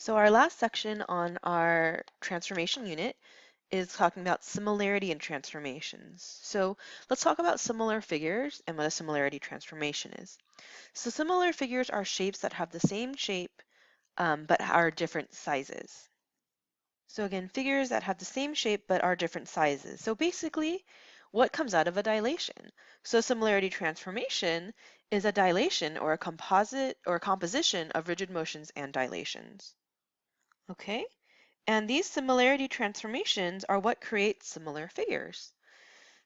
So our last section on our transformation unit is talking about similarity and transformations. So let's talk about similar figures and what a similarity transformation is. So similar figures are shapes that have the same shape but are different sizes. So again, figures that have the same shape but are different sizes. So basically, what comes out of a dilation? So similarity transformation is a dilation or a composite or a composition of rigid motions and dilations. Okay? And these similarity transformations are what create similar figures.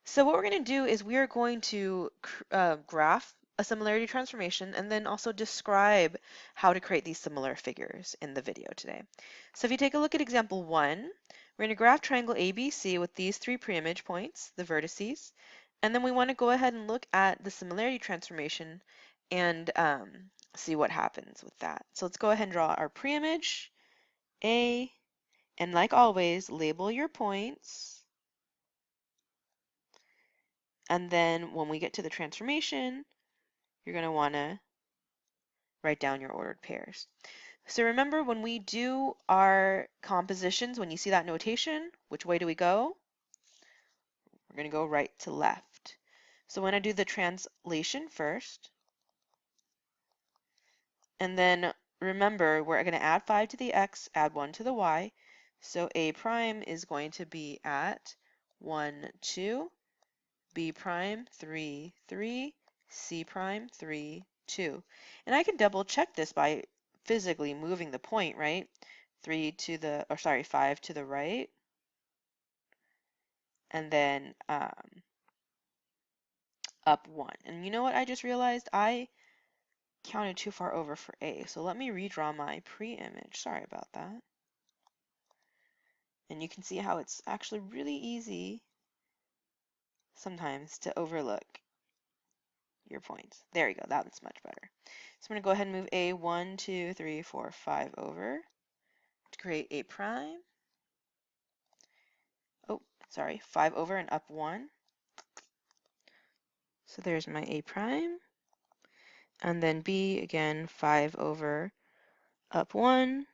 So what we're going to do is we are going to graph a similarity transformation and then also describe how to create these similar figures in the video today. So if you take a look at example 1, we're going to graph triangle ABC with these three preimage points, the vertices, and then we want to go ahead and look at the similarity transformation and see what happens with that. So let's go ahead and draw our preimage, A, and like always, label your points. And then when we get to the transformation, you're going to want to write down your ordered pairs. So remember when we do our compositions, when you see that notation, which way do we go? We're going to go right to left. So when I do the translation first, and then remember we're going to add 5 to the x, add 1 to the y. So A prime is going to be at 1, 2, B prime 3, 3, C prime 3, 2. And I can double check this by physically moving the point, right? 5 to the right, and then up 1. And you know what I just realized? I counted too far over for A. So let me redraw my pre-image. Sorry about that. And you can see how it's actually really easy sometimes to overlook your points. There you go. That's much better. So I'm going to go ahead and move A 1, 2, 3, 4, 5 over to create A prime. Oh, sorry, 5 over and up 1. So there's my A prime. And then B, again, 5 over up 1.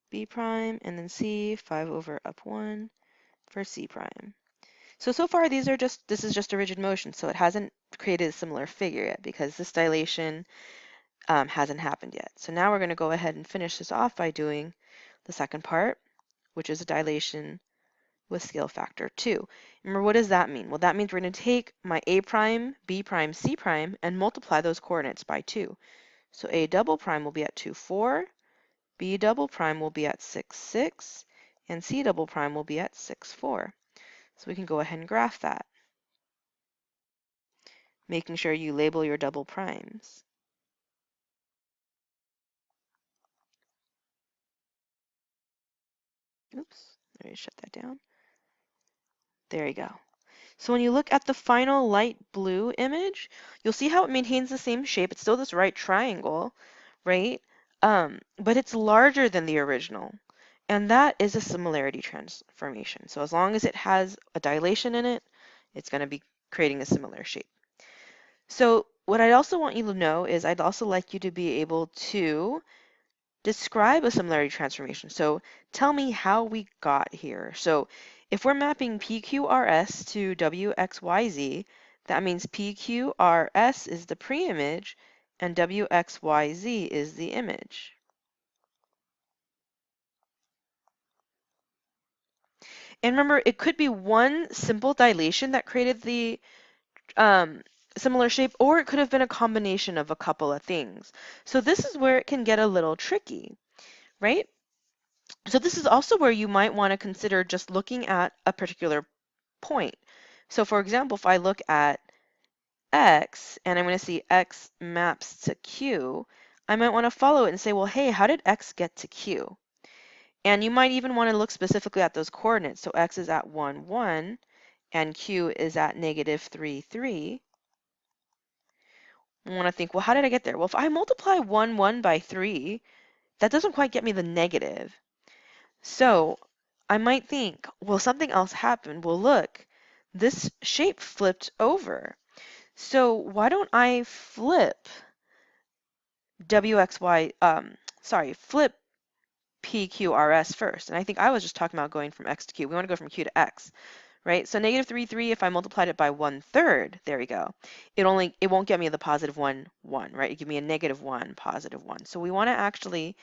B prime, and then C, 5 over up 1 for C prime. So far this is just a rigid motion, so it hasn't created a similar figure yet because this dilation hasn't happened yet. So now we're going to go ahead and finish this off by doing the second part, which is a dilation with scale factor 2. Remember, what does that mean? Well, that means we're going to take my A prime, B prime, C prime, and multiply those coordinates by 2. So A double prime will be at 2, 4, B double prime will be at 6, 6, and C double prime will be at 6, 4. So we can go ahead and graph that, making sure you label your double primes. Oops, let me shut that down. There you go. So when you look at the final light blue image, you'll see how it maintains the same shape. It's still this right triangle, right? But it's larger than the original. And that is a similarity transformation. So as long as it has a dilation in it, it's going to be creating a similar shape. So what I'd also want you to know is I'd also like you to be able to describe a similarity transformation. So tell me how we got here. So if we're mapping PQRS to WXYZ, that means PQRS is the pre-image and WXYZ is the image. And remember, it could be one simple dilation that created the similar shape, or it could have been a combination of a couple of things. So this is where it can get a little tricky, right? So this is also where you might want to consider just looking at a particular point. So for example, if I look at X and I'm going to see X maps to Q, I might want to follow it and say, well, hey, how did X get to Q? And you might even want to look specifically at those coordinates. So X is at 1, 1, and Q is at negative 3, 3. I want to think, well, how did I get there? Well, if I multiply 1, 1 by 3, that doesn't quite get me the negative. So I might think, well, something else happened. Well, look, this shape flipped over. So why don't I flip WXY, flip PQRS first. And I think I was just talking about going from X to Q. We want to go from Q to X, right? So negative 3, 3, if I multiplied it by 1/3, there we go. It won't get me the positive 1, 1, right? It give me a negative 1, positive 1. So we want to actually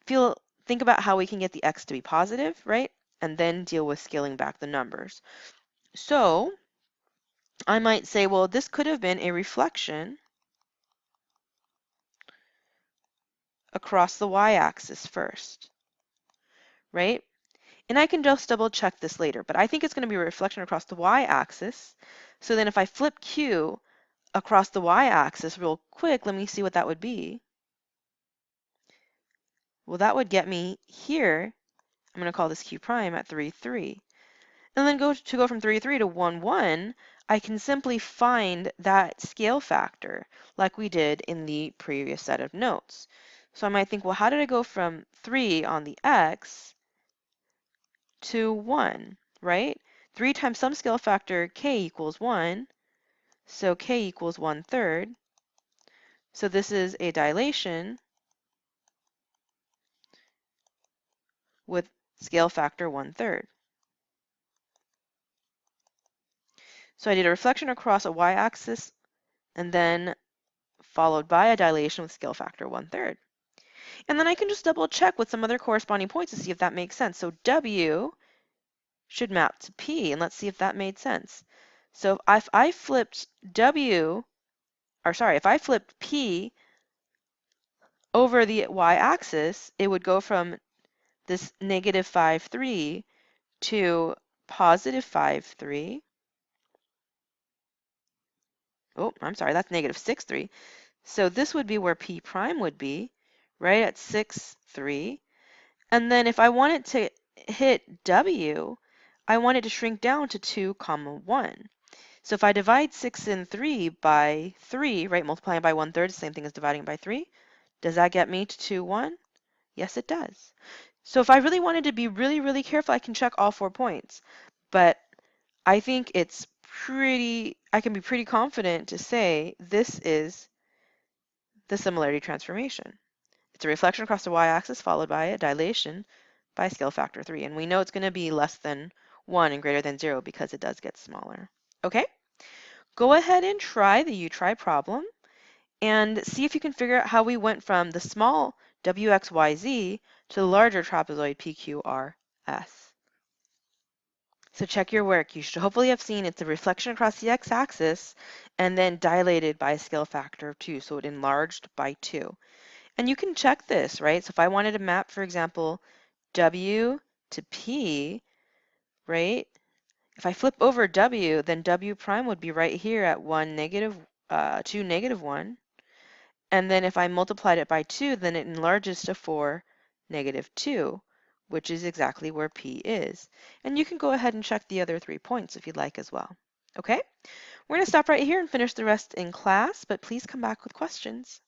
think about how we can get the X to be positive, right? And then deal with scaling back the numbers. So I might say, well, this could have been a reflection across the y-axis first, right? And I can just double check this later, but I think it's going to be a reflection across the y-axis. So then if I flip Q across the y-axis real quick, let me see what that would be. Well, that would get me here. I'm going to call this Q prime at 3, 3. And then go from 3, 3 to 1, 1, I can simply find that scale factor like we did in the previous set of notes. So I might think, well, how did I go from 3 on the x to 1, right? 3 times some scale factor k equals 1, so k equals 1/3. So this is a dilation with scale factor 1/3. So I did a reflection across a y-axis and then followed by a dilation with scale factor 1/3. And then I can just double check with some other corresponding points to see if that makes sense. So W should map to P, and let's see if that made sense. So if I flipped if I flipped P over the y-axis, it would go from this negative 5, 3 to positive 5, 3. Oh, I'm sorry, that's negative 6, 3. So this would be where P prime would be, right at 6, 3. And then if I wanted to hit W, I want it to shrink down to 2, 1. So if I divide 6 and 3 by 3, right, multiplying by 1/3, same thing as dividing by 3, does that get me to 2, 1? Yes, it does. So if I really wanted to be really, really careful, I can check all 4 points. But I think I can be pretty confident to say this is the similarity transformation. It's a reflection across the y-axis followed by a dilation by scale factor 3. And we know it's going to be less than 1 and greater than 0 because it does get smaller. Okay? Go ahead and try the U-try problem and see if you can figure out how we went from the small WXYZ to the larger trapezoid PQRS. So check your work. You should hopefully have seen it's a reflection across the x-axis and then dilated by a scale factor of 2, so it enlarged by 2. And you can check this, right? So if I wanted to map, for example, W to P, right? If I flip over W, then W prime would be right here at 2, negative 1. And then if I multiplied it by 2, then it enlarges to 4, negative 2, which is exactly where P is. And you can go ahead and check the other 3 points if you'd like as well. Okay? We're going to stop right here and finish the rest in class, but please come back with questions.